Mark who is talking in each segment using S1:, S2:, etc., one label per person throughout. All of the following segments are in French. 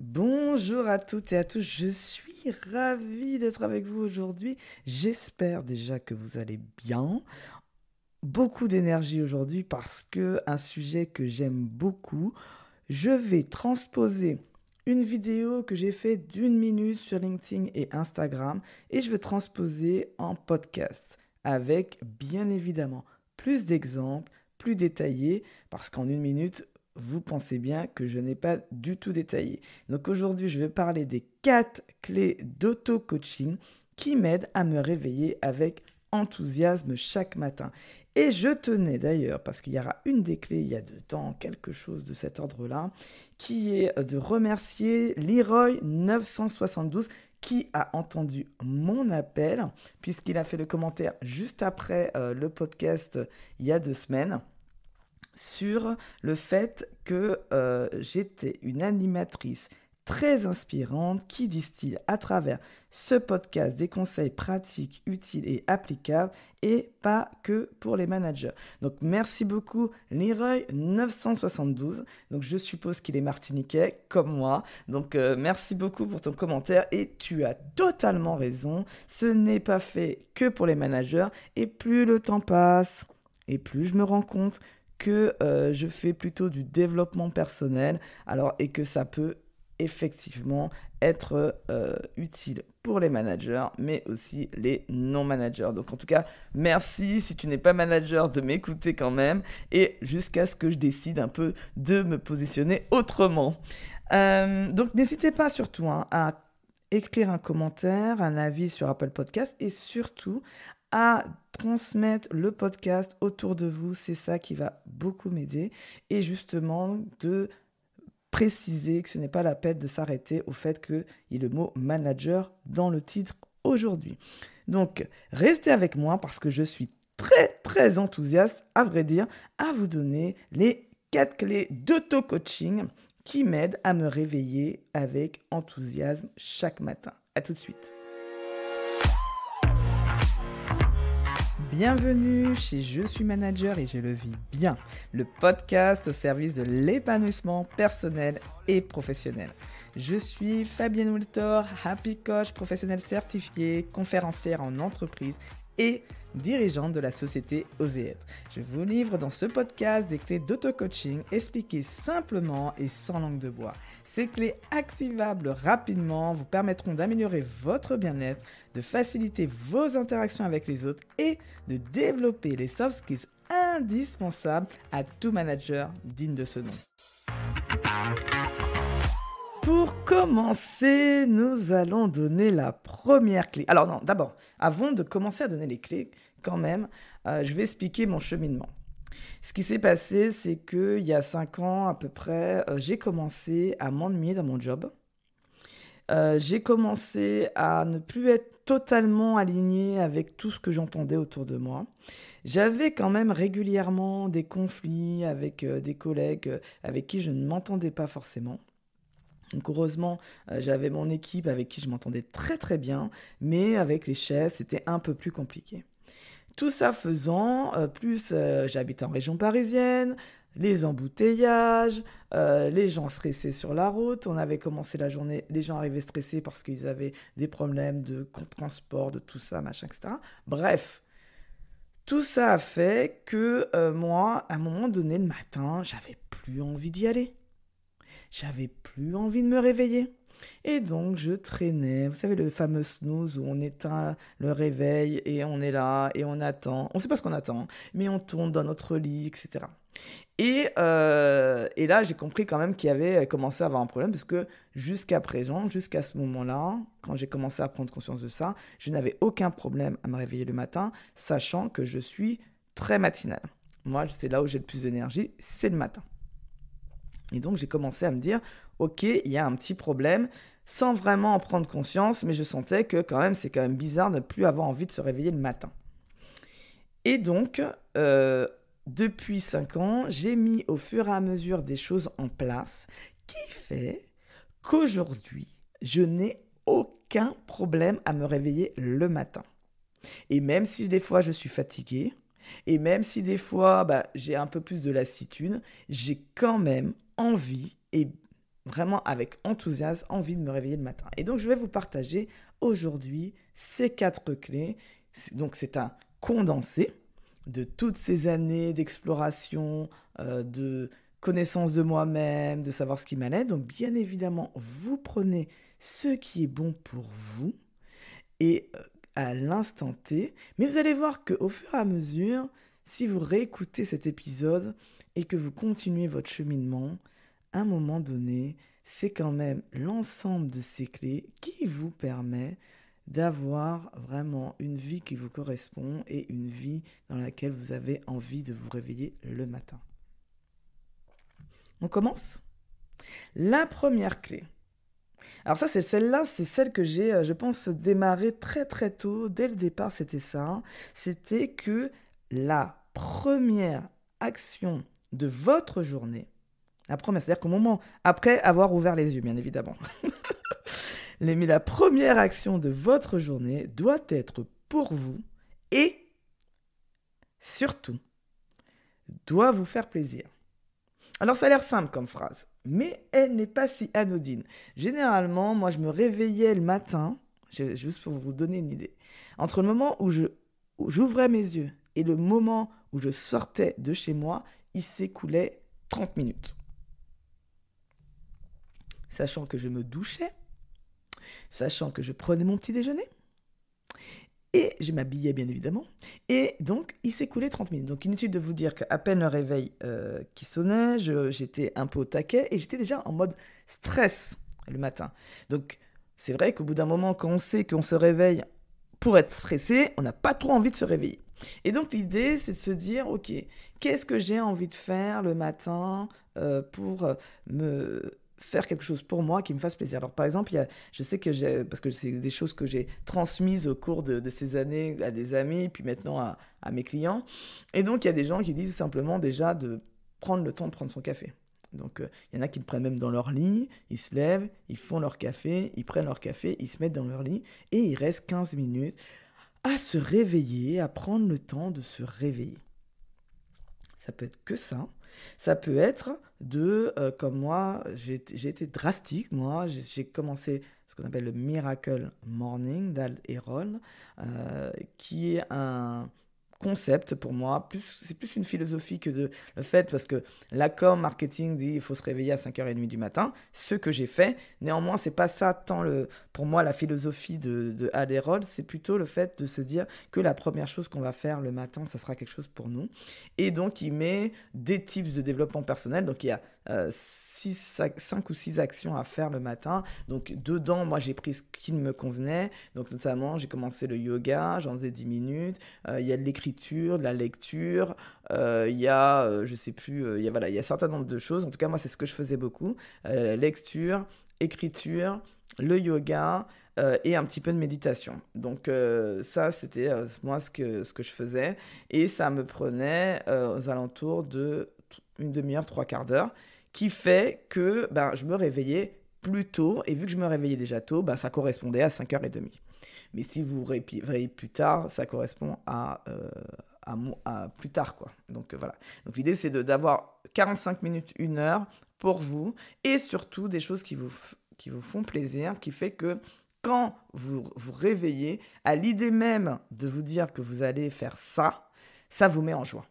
S1: Bonjour à toutes et à tous, je suis ravie d'être avec vous aujourd'hui. J'espère déjà que vous allez bien. Beaucoup d'énergie aujourd'hui parce que un sujet que j'aime beaucoup. Je vais transposer une vidéo que j'ai faite d'1 minute sur LinkedIn et Instagram et je vais transposer en podcast avec bien évidemment plus d'exemples, plus détaillés parce qu'en 1 minute, vous pensez bien que je n'ai pas du tout détaillé. Donc aujourd'hui, je vais parler des 4 clés d'auto-coaching qui m'aident à me réveiller avec enthousiasme chaque matin. Et je tenais d'ailleurs, parce qu'il y aura une des clés, il y a dedans quelque chose de cet ordre-là, qui est de remercier Leroy 972 qui a entendu mon appel, puisqu'il a fait le commentaire juste après le podcast il y a 2 semaines sur le fait que j'étais une animatrice très inspirante qui distille à travers ce podcast des conseils pratiques, utiles et applicables et pas que pour les managers. Donc merci beaucoup Leroy 972. Donc je suppose qu'il est martiniquais comme moi. Donc merci beaucoup pour ton commentaire et tu as totalement raison. Ce n'est pas fait que pour les managers et plus le temps passe et plus je me rends compte que je fais plutôt du développement personnel et que ça peut effectivement être utile pour les managers, mais aussi les non-managers. Donc en tout cas, merci si tu n'es pas manager de m'écouter quand même, et jusqu'à ce que je décide un peu de me positionner autrement. Donc n'hésitez pas surtout à écrire un commentaire, un avis sur Apple Podcast, et surtout à transmettre le podcast autour de vous. C'est ça qui va beaucoup m'aider, et justement de préciser que ce n'est pas la peine de s'arrêter au fait qu'il y ait le mot manager dans le titre aujourd'hui. Donc, restez avec moi parce que je suis très, très enthousiaste, à vrai dire, à vous donner les 4 clés d'auto-coaching qui m'aident à me réveiller avec enthousiasme chaque matin. À tout de suite. Bienvenue chez Je suis manager et je le vis bien, le podcast au service de l'épanouissement personnel et professionnel. Je suis Fabienne Wiltor, Happy Coach professionnel certifié, conférencière en entreprise et dirigeante de la société Oser Être. Je vous livre dans ce podcast des clés d'auto-coaching expliquées simplement et sans langue de bois. Ces clés activables rapidement vous permettront d'améliorer votre bien-être, de faciliter vos interactions avec les autres et de développer les soft skills indispensables à tout manager digne de ce nom. Pour commencer, nous allons donner la première clé. Alors non, d'abord, avant de commencer à donner les clés, quand même, je vais expliquer mon cheminement. Ce qui s'est passé, c'est qu'il y a 5 ans à peu près, j'ai commencé à m'ennuyer dans mon job. J'ai commencé à ne plus être totalement alignée avec tout ce que j'entendais autour de moi. J'avais quand même régulièrement des conflits avec des collègues avec qui je ne m'entendais pas forcément. Donc heureusement, j'avais mon équipe avec qui je m'entendais très très bien, mais avec les chefs, c'était un peu plus compliqué. Tout ça faisant, j'habite en région parisienne, les embouteillages, les gens stressés sur la route. On avait commencé la journée, les gens arrivaient stressés parce qu'ils avaient des problèmes de transport, de tout ça, machin, etc. Bref, tout ça a fait que moi, à un moment donné, le matin, j'avais plus envie d'y aller. J'avais plus envie de me réveiller. Et donc, je traînais. Vous savez, le fameux snooze où on éteint le réveil et on est là et on attend. On ne sait pas ce qu'on attend, mais on tourne dans notre lit, etc. Et là, j'ai compris quand même qu'il y avait commencé à avoir un problème parce que jusqu'à présent, jusqu'à ce moment-là, quand j'ai commencé à prendre conscience de ça, je n'avais aucun problème à me réveiller le matin, sachant que je suis très matinale. Moi, c'est là où j'ai le plus d'énergie, c'est le matin. Et donc, j'ai commencé à me dire, ok, il y a un petit problème, sans vraiment en prendre conscience, mais je sentais que quand même, c'est quand même bizarre de ne plus avoir envie de se réveiller le matin. Et donc, depuis 5 ans, j'ai mis au fur et à mesure des choses en place qui fait qu'aujourd'hui, je n'ai aucun problème à me réveiller le matin. Et même si des fois je suis fatiguée, et même si des fois j'ai un peu plus de lassitude, j'ai quand même envie et vraiment avec enthousiasme envie de me réveiller le matin. Et donc, je vais vous partager aujourd'hui ces 4 clés. Donc, c'est un condensé de toutes ces années d'exploration, de connaissance de moi-même, de savoir ce qui m'allait. Donc, bien évidemment, vous prenez ce qui est bon pour vous et à l'instant T. Mais vous allez voir qu'au fur et à mesure, si vous réécoutez cet épisode et que vous continuez votre cheminement, à un moment donné, c'est quand même l'ensemble de ces clés qui vous permet d'avoir vraiment une vie qui vous correspond et une vie dans laquelle vous avez envie de vous réveiller le matin. On commence ? La première clé. Alors ça, c'est celle que j'ai, je pense, démarré très très tôt. Dès le départ, c'était ça. C'était que la première action de votre journée, la première, c'est-à-dire qu'au moment, après avoir ouvert les yeux, bien évidemment, mais la première action de votre journée doit être pour vous et, surtout, doit vous faire plaisir. Alors, ça a l'air simple comme phrase, mais elle n'est pas si anodine. Généralement, moi, je me réveillais le matin, juste pour vous donner une idée, entre le moment où j'ouvrais mes yeux et le moment où je sortais de chez moi, il s'écoulait 30 minutes. Sachant que je me douchais, sachant que je prenais mon petit déjeuner, et je m'habillais bien évidemment, et donc il s'écoulait 30 minutes. Donc inutile de vous dire qu'à peine le réveil qui sonnait, j'étais un peu au taquet, et j'étais déjà en mode stress le matin. Donc c'est vrai qu'au bout d'un moment, quand on sait qu'on se réveille pour être stressé, on n'a pas trop envie de se réveiller. Et donc l'idée, c'est de se dire, ok, qu'est-ce que j'ai envie de faire le matin pour me faire quelque chose pour moi qui me fasse plaisir. Alors par exemple, je sais que parce que c'est des choses que j'ai transmises au cours de ces années à des amis, puis maintenant à mes clients. Et donc il y a des gens qui disent simplement déjà de prendre le temps de prendre son café. Donc il y en a qui le prennent même dans leur lit, ils se lèvent, ils font leur café, ils prennent leur café, ils se mettent dans leur lit et il reste 15 minutes à se réveiller, à prendre le temps de se réveiller. Ça peut être que ça. Ça peut être comme moi, j'ai été drastique, moi, j'ai commencé ce qu'on appelle le Miracle Morning d'Hal Herold, qui est un concept pour moi, c'est plus une philosophie que le fait, parce que la com marketing dit il faut se réveiller à 5h30 du matin, ce que j'ai fait. Néanmoins, c'est pas ça tant pour moi la philosophie de Hal Herold, c'est plutôt le fait de se dire que la première chose qu'on va faire le matin, ça sera quelque chose pour nous. Et donc, il met des tips de développement personnel. Donc, il y a 5 ou 6 actions à faire le matin. Donc, dedans, moi, j'ai pris ce qui me convenait. Donc, notamment, j'ai commencé le yoga, j'en faisais 10 minutes. Il y a de l'écriture, de la lecture. Il y a, je sais plus, il y a un certain nombre de choses. En tout cas, moi, c'est ce que je faisais beaucoup. Lecture, écriture, le yoga et un petit peu de méditation. Donc ça, c'était moi ce que je faisais. Et ça me prenait aux alentours de une demi-heure, 3/4 d'heure, qui fait que je me réveillais plus tôt. Et vu que je me réveillais déjà tôt, ça correspondait à 5h30. Mais si vous vous réveillez plus tard, ça correspond à plus tard, quoi. Donc voilà. Donc l'idée, c'est d'avoir 45 minutes, 1 heure pour vous, et surtout des choses qui vous font plaisir, qui fait que quand vous vous réveillez, à l'idée même de vous dire que vous allez faire ça, ça vous met en joie.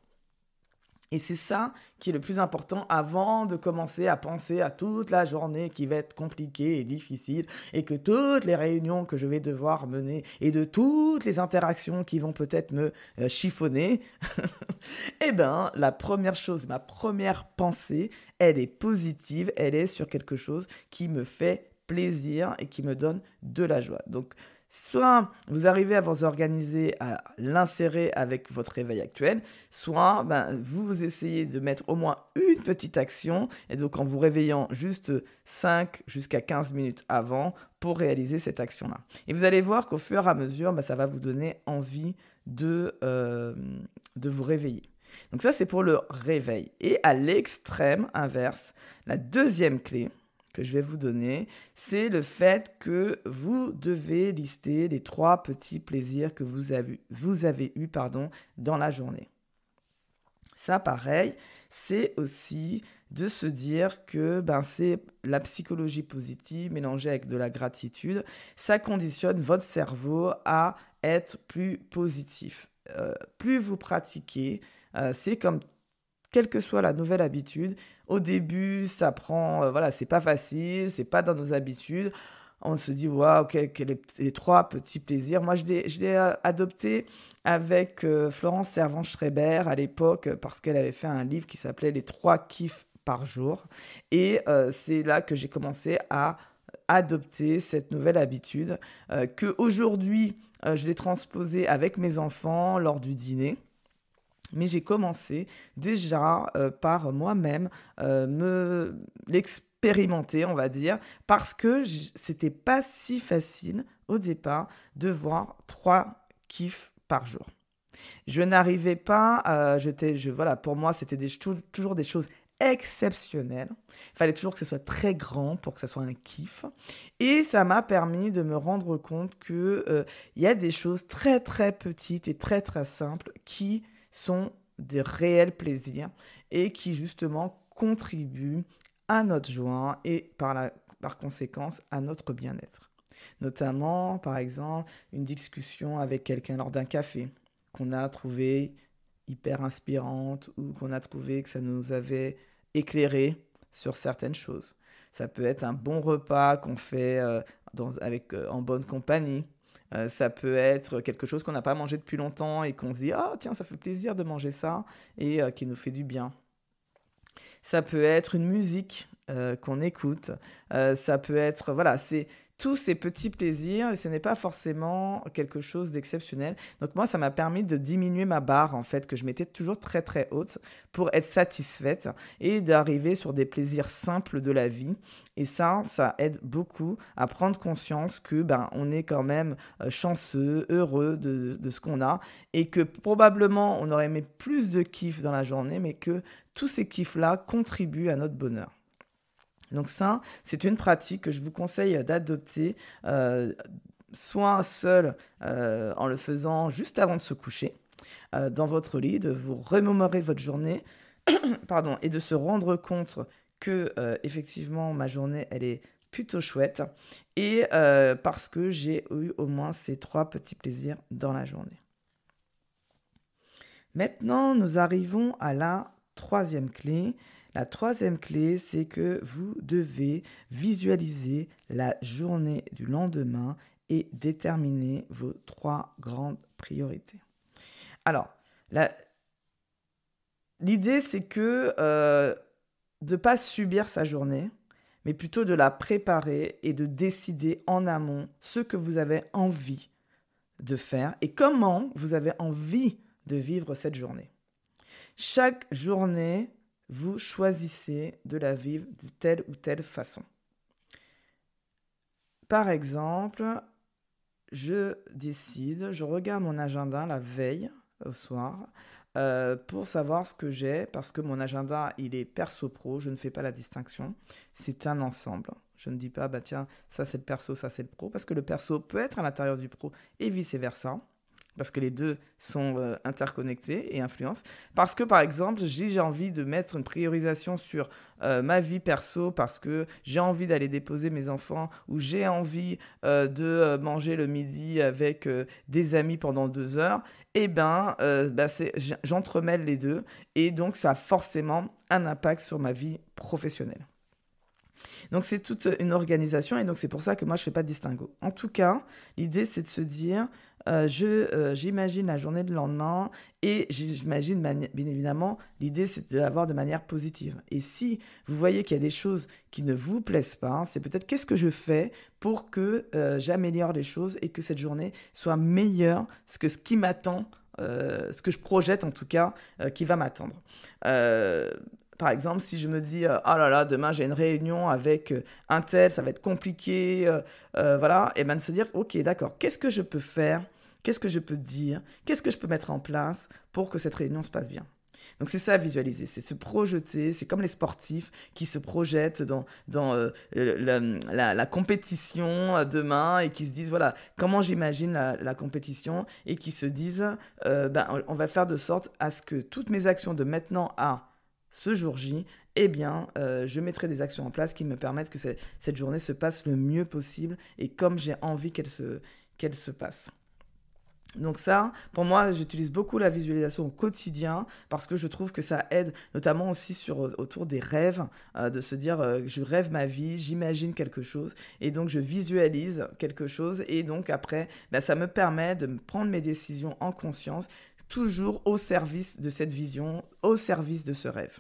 S1: Et c'est ça qui est le plus important avant de commencer à penser à toute la journée qui va être compliquée et difficile, et que toutes les réunions que je vais devoir mener et de toutes les interactions qui vont peut-être me chiffonner, eh bien, la première chose, ma première pensée, elle est positive, elle est sur quelque chose qui me fait plaisir et qui me donne de la joie. Donc, soit vous arrivez à vous organiser, à l'insérer avec votre réveil actuel, soit vous essayez de mettre au moins une petite action, et donc en vous réveillant juste 5 jusqu'à 15 minutes avant pour réaliser cette action-là. Et vous allez voir qu'au fur et à mesure, ça va vous donner envie de vous réveiller. Donc ça, c'est pour le réveil. Et à l'extrême inverse, la deuxième clé que je vais vous donner, c'est le fait que vous devez lister les 3 petits plaisirs que vous avez eus dans la journée. Ça, pareil, c'est aussi de se dire que c'est la psychologie positive mélangée avec de la gratitude. Ça conditionne votre cerveau à être plus positif. Plus vous pratiquez, c'est comme quelle que soit la nouvelle habitude. Au début, ça prend, voilà, c'est pas facile, c'est pas dans nos habitudes. On se dit, waouh, quels les trois petits plaisirs. Moi, je l'ai adopté avec Florence Servan-Schreiber à l'époque parce qu'elle avait fait un livre qui s'appelait Les trois kiffs par jour. Et c'est là que j'ai commencé à adopter cette nouvelle habitude que aujourd'hui je l'ai transposée avec mes enfants lors du dîner. Mais j'ai commencé déjà par moi-même me l'expérimenter, on va dire, parce que c'était pas si facile au départ de voir 3 kiffs par jour. Je n'arrivais pas, voilà, pour moi, c'était toujours des choses exceptionnelles. Il fallait toujours que ce soit très grand pour que ce soit un kiff. Et ça m'a permis de me rendre compte que il y a des choses très très petites et très très simples qui sont des réels plaisirs et qui justement contribuent à notre joie et par conséquence à notre bien-être. Notamment, par exemple, une discussion avec quelqu'un lors d'un café qu'on a trouvé hyper inspirante ou qu'on a trouvé que ça nous avait éclairé sur certaines choses. Ça peut être un bon repas qu'on fait en bonne compagnie. Ça peut être quelque chose qu'on n'a pas mangé depuis longtemps et qu'on se dit «Ah tiens, ça fait plaisir de manger ça» et qui nous fait du bien. Ça peut être une musique qu'on écoute. Ça peut être, voilà, c'est tous ces petits plaisirs et ce n'est pas forcément quelque chose d'exceptionnel. Donc moi, ça m'a permis de diminuer ma barre, en fait, que je mettais toujours très très haute pour être satisfaite et d'arriver sur des plaisirs simples de la vie. Et ça aide beaucoup à prendre conscience que on est quand même chanceux, heureux de ce qu'on a et que probablement on aurait aimé plus de kiff dans la journée, mais que tous ces kiffs-là contribuent à notre bonheur. Donc ça, c'est une pratique que je vous conseille d'adopter, soit seul en le faisant juste avant de se coucher, dans votre lit, de vous remémorer votre journée, pardon, et de se rendre compte que effectivement ma journée, elle est plutôt chouette, et parce que j'ai eu au moins ces 3 petits plaisirs dans la journée. Maintenant, nous arrivons à la 3e clé. La 3e clé, c'est que vous devez visualiser la journée du lendemain et déterminer vos 3 grandes priorités. Alors, l'idée, c'est que de ne pas subir sa journée, mais plutôt de la préparer et de décider en amont ce que vous avez envie de faire et comment vous avez envie de vivre cette journée. Chaque journée, vous choisissez de la vivre de telle ou telle façon. Par exemple, je regarde mon agenda la veille au soir pour savoir ce que j'ai, parce que mon agenda, il est perso-pro, je ne fais pas la distinction, c'est un ensemble. Je ne dis pas, tiens, ça c'est le perso, ça c'est le pro, parce que le perso peut être à l'intérieur du pro et vice-versa. Parce que les deux sont interconnectés et influencent. Parce que, par exemple, j'ai envie de mettre une priorisation sur ma vie perso parce que j'ai envie d'aller déposer mes enfants ou j'ai envie de manger le midi avec des amis pendant 2 heures, j'entremêle les deux et donc ça a forcément un impact sur ma vie professionnelle. Donc c'est toute une organisation et donc c'est pour ça que moi je ne fais pas de distinguo. En tout cas, l'idée c'est de se dire, j'imagine la journée de lendemain et j'imagine bien évidemment, l'idée c'est de l'avoir de manière positive. Et si vous voyez qu'il y a des choses qui ne vous plaisent pas, c'est peut-être qu'est-ce que je fais pour que j'améliore les choses et que cette journée soit meilleure que ce qui m'attend, ce que je projette en tout cas, qui va m'attendre. Par exemple, si je me dis oh là là, demain j'ai une réunion avec un tel, ça va être compliqué, voilà, et de se dire ok, d'accord, qu'est-ce que je peux faire, qu'est-ce que je peux dire, qu'est-ce que je peux mettre en place pour que cette réunion se passe bien. Donc c'est ça, visualiser, c'est se projeter, c'est comme les sportifs qui se projettent dans la compétition demain et qui se disent, voilà, comment j'imagine la compétition et qui se disent, on va faire de sorte à ce que toutes mes actions de maintenant à ce jour J eh bien, je mettrai des actions en place qui me permettent que cette journée se passe le mieux possible et comme j'ai envie qu'elle se passe. Donc ça, pour moi, j'utilise beaucoup la visualisation au quotidien parce que je trouve que ça aide, notamment aussi autour des rêves, de se dire je rêve ma vie, j'imagine quelque chose et donc je visualise quelque chose et donc après, bah, ça me permet de prendre mes décisions en conscience, toujours au service de cette vision, au service de ce rêve.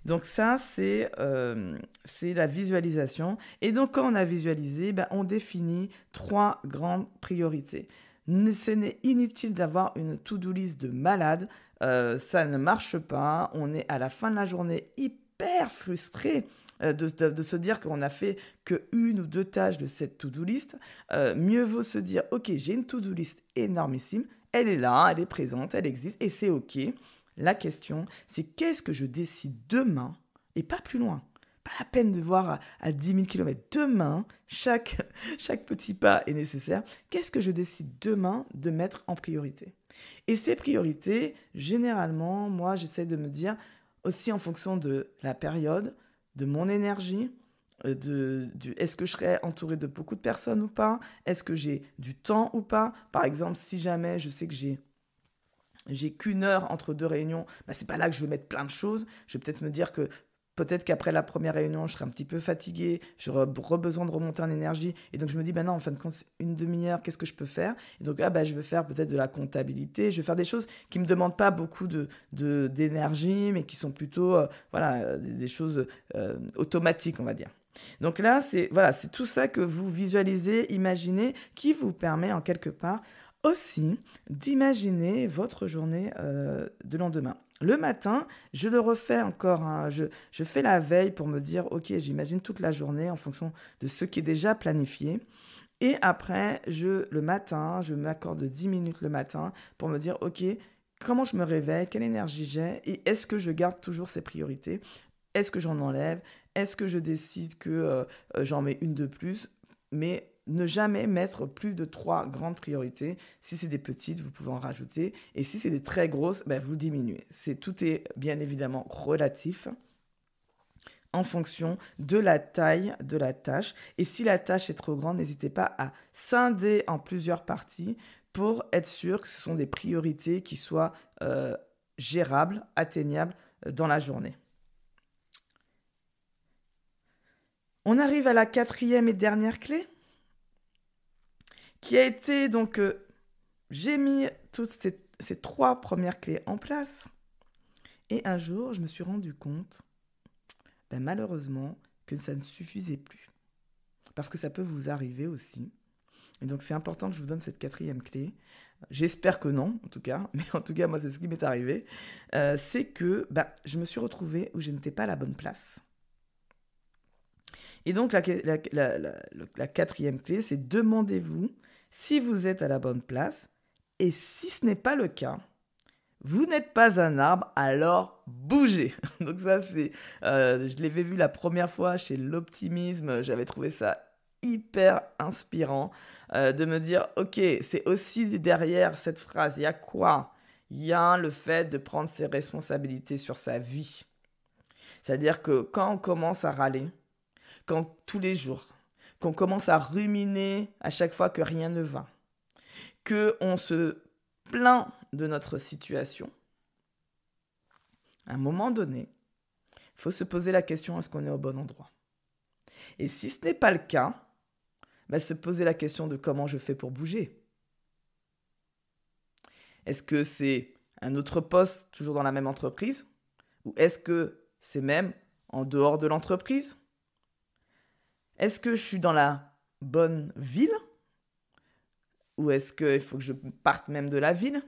S1: Donc ça, c'est la visualisation. Et donc quand on a visualisé, ben, on définit 3 grandes priorités. Ce n'est inutile d'avoir une to-do list de malade, ça ne marche pas, on est à la fin de la journée hyper frustré de se dire qu'on n'a fait que 1 ou 2 tâches de cette to-do list. Mieux vaut se dire, ok, j'ai une to-do list énormissime, elle est là, elle est présente, elle existe et c'est ok. La question, c'est qu'est-ce que je décide demain et pas plus loin. Pas la peine de voir à 10 000 km. Demain, chaque petit pas est nécessaire. Qu'est-ce que je décide demain de mettre en priorité? Et ces priorités, généralement, moi, j'essaie de me dire aussi en fonction de la période, de mon énergie, est-ce que je serai entouré de beaucoup de personnes ou pas? Est-ce que j'ai du temps ou pas? Par exemple, si jamais je sais que j'ai qu'une heure entre 2 réunions, bah, c'est pas là que je vais mettre plein de choses. Je vais peut-être me dire que peut-être qu'après la première réunion, je serai un petit peu fatiguée, j'aurai besoin de remonter en énergie. Et donc, je me dis, bah non, en fin de compte, une demi-heure, qu'est-ce que je peux faire? Et donc, je vais faire peut-être de la comptabilité, je vais faire des choses qui ne me demandent pas beaucoup d'énergie, mais qui sont plutôt des choses automatiques, on va dire. Donc là, c'est tout ça que vous visualisez, imaginez, qui vous permet en quelque part aussi d'imaginer votre journée de lendemain. Le matin, je le refais encore, hein, je fais la veille pour me dire, ok, j'imagine toute la journée en fonction de ce qui est déjà planifié. Et après, le matin, je m'accorde 10 minutes le matin pour me dire, ok, comment je me réveille, quelle énergie j'ai et est-ce que je garde toujours ces priorités? Est-ce que j'en enlève? Est-ce que je décide que j'en mets une de plus? Mais ne jamais mettre plus de 3 grandes priorités. Si c'est des petites, vous pouvez en rajouter. Et si c'est des très grosses, vous diminuez. Tout est bien évidemment relatif en fonction de la taille de la tâche. Et si la tâche est trop grande, n'hésitez pas à scinder en plusieurs parties pour être sûr que ce sont des priorités qui soient gérables, atteignables dans la journée. On arrive à la 4e et dernière clé, qui a été donc, j'ai mis toutes ces 3 premières clés en place. Et un jour, je me suis rendu compte, malheureusement, que ça ne suffisait plus. Parce que ça peut vous arriver aussi. Et donc, c'est important que je vous donne cette 4e clé. J'espère que non, en tout cas. Mais en tout cas, moi, c'est ce qui m'est arrivé. C'est que je me suis retrouvée où je n'étais pas à la bonne place. Et donc, la 4e clé, c'est demandez-vous si vous êtes à la bonne place. Et si ce n'est pas le cas, vous n'êtes pas un arbre, alors bougez. Donc ça, je l'avais vu la première fois chez l'optimisme. J'avais trouvé ça hyper inspirant de me dire, ok, c'est aussi derrière cette phrase, il y a quoi? Il y a le fait de prendre ses responsabilités sur sa vie. C'est-à-dire que quand on commence à râler, quand tous les jours, qu'on commence à ruminer à chaque fois que rien ne va, qu'on se plaint de notre situation, à un moment donné, il faut se poser la question, est-ce qu'on est au bon endroit? Et si ce n'est pas le cas, se poser la question de comment je fais pour bouger. Est-ce que c'est un autre poste, toujours dans la même entreprise? Ou est-ce que c'est même en dehors de l'entreprise? Est-ce que je suis dans la bonne ville? Ou est-ce qu'il faut que je parte même de la ville?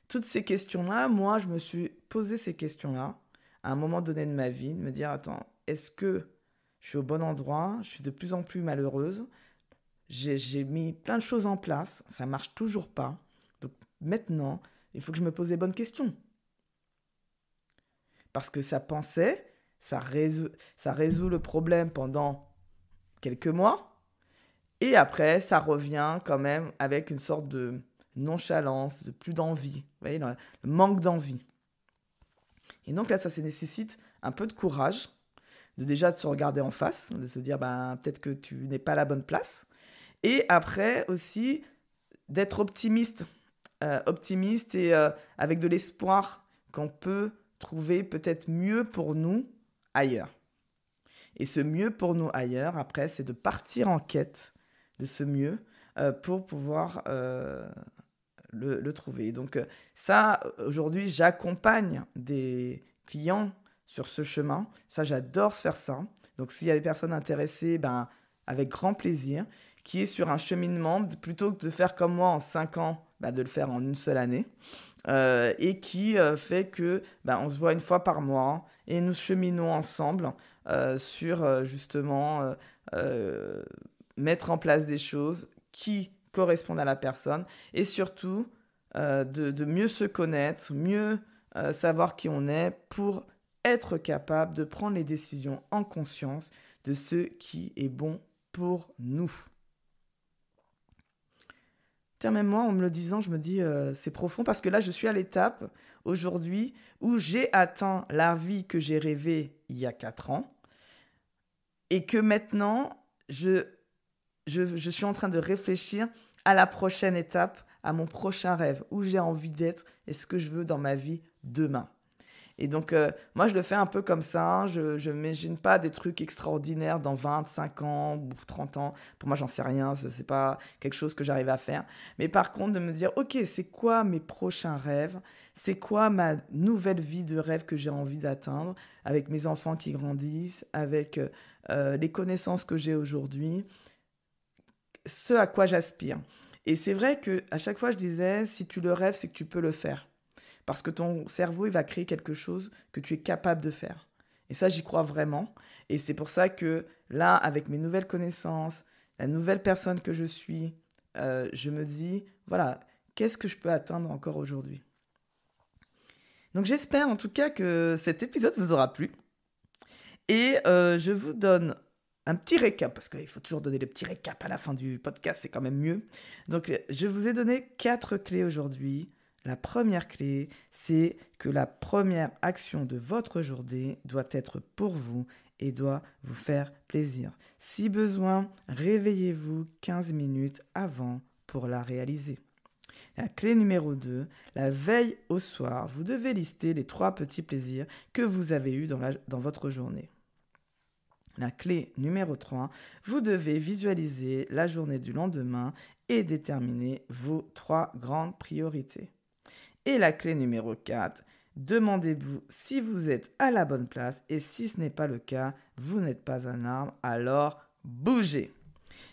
S1: Toutes ces questions-là, moi, je me suis posé ces questions-là à un moment donné de ma vie, de me dire, attends, est-ce que je suis au bon endroit? Je suis de plus en plus malheureuse. J'ai mis plein de choses en place, ça ne marche toujours pas. Donc maintenant, il faut que je me pose les bonnes questions. Parce que ça pensait, ça résout le problème pendant quelques mois, et après, ça revient quand même avec une sorte de nonchalance, de plus d'envie, vous voyez, le manque d'envie. Et donc là, ça nécessite un peu de courage, de se regarder en face, de se dire peut-être que tu n'es pas à la bonne place. Et après aussi, d'être optimiste et avec de l'espoir qu'on peut trouver peut-être mieux pour nous ailleurs. Et ce mieux pour nous ailleurs, après, c'est de partir en quête de ce mieux pour pouvoir le trouver. Donc ça, aujourd'hui, j'accompagne des clients sur ce chemin. Ça, j'adore faire ça. Donc s'il y a des personnes intéressées, avec grand plaisir, qui est sur un cheminement, plutôt que de faire comme moi en 5 ans, de le faire en une seule année, et qui fait que on se voit une fois par mois et nous cheminons ensemble sur justement mettre en place des choses qui correspondent à la personne et surtout de mieux se connaître, mieux savoir qui on est pour être capable de prendre les décisions en conscience de ce qui est bon pour nous. Tiens, même moi, en me le disant, je me dis, c'est profond parce que là, je suis à l'étape aujourd'hui où j'ai atteint la vie que j'ai rêvée il y a 4 ans et que maintenant, je suis en train de réfléchir à la prochaine étape, à mon prochain rêve, où j'ai envie d'être et ce que je veux dans ma vie demain. Et donc, moi, je le fais un peu comme ça. Je ne m'imagine pas des trucs extraordinaires dans 25 ans ou 30 ans. Pour moi, j'en sais rien. Ce n'est pas quelque chose que j'arrive à faire. Mais par contre, de me dire, OK, c'est quoi mes prochains rêves ? C'est quoi ma nouvelle vie de rêve que j'ai envie d'atteindre avec mes enfants qui grandissent, avec les connaissances que j'ai aujourd'hui, ce à quoi j'aspire. Et c'est vrai qu'à chaque fois, je disais, si tu le rêves, c'est que tu peux le faire. Parce que ton cerveau, il va créer quelque chose que tu es capable de faire. Et ça, j'y crois vraiment. Et c'est pour ça que là, avec mes nouvelles connaissances, la nouvelle personne que je suis, je me dis, voilà, qu'est-ce que je peux atteindre encore aujourd'hui ? Donc j'espère en tout cas que cet épisode vous aura plu. Et je vous donne un petit récap, parce qu'il faut toujours donner le petit récap à la fin du podcast, c'est quand même mieux. Donc je vous ai donné 4 clés aujourd'hui. La première clé, c'est que la première action de votre journée doit être pour vous et doit vous faire plaisir. Si besoin, réveillez-vous 15 minutes avant pour la réaliser. La clé numéro 2, la veille au soir, vous devez lister les 3 petits plaisirs que vous avez eus dans votre journée. La clé numéro 3, vous devez visualiser la journée du lendemain et déterminer vos 3 grandes priorités. Et la clé numéro 4, demandez-vous si vous êtes à la bonne place et si ce n'est pas le cas, vous n'êtes pas un arbre, alors bougez.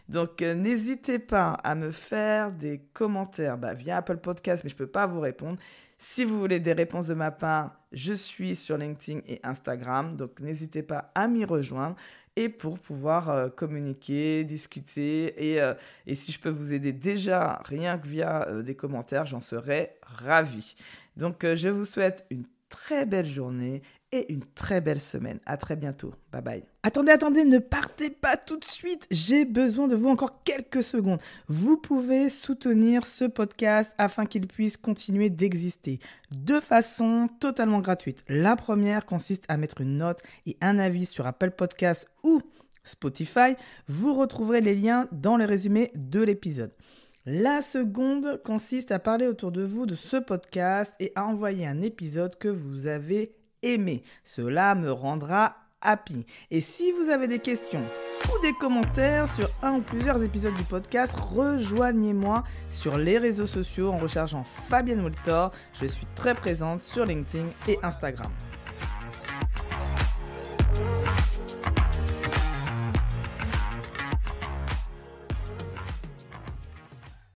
S1: Donc n'hésitez pas à me faire des commentaires via Apple Podcast, mais je ne peux pas vous répondre. Si vous voulez des réponses de ma part, je suis sur LinkedIn et Instagram, donc n'hésitez pas à m'y rejoindre. Et pour pouvoir communiquer, discuter, et si je peux vous aider déjà rien que via des commentaires, j'en serais ravie. Donc je vous souhaite une très belle journée et une très belle semaine. À très bientôt. Bye bye. Attendez, ne partez pas tout de suite. J'ai besoin de vous encore quelques secondes. Vous pouvez soutenir ce podcast afin qu'il puisse continuer d'exister de façon totalement gratuite. La première consiste à mettre une note et un avis sur Apple Podcasts ou Spotify. Vous retrouverez les liens dans le résumé de l'épisode. La seconde consiste à parler autour de vous de ce podcast et à envoyer un épisode que vous avez aimé. Cela me rendra happy. Et si vous avez des questions ou des commentaires sur un ou plusieurs épisodes du podcast, rejoignez-moi sur les réseaux sociaux en recherchant Fabienne Woltor. Je suis très présente sur LinkedIn et Instagram.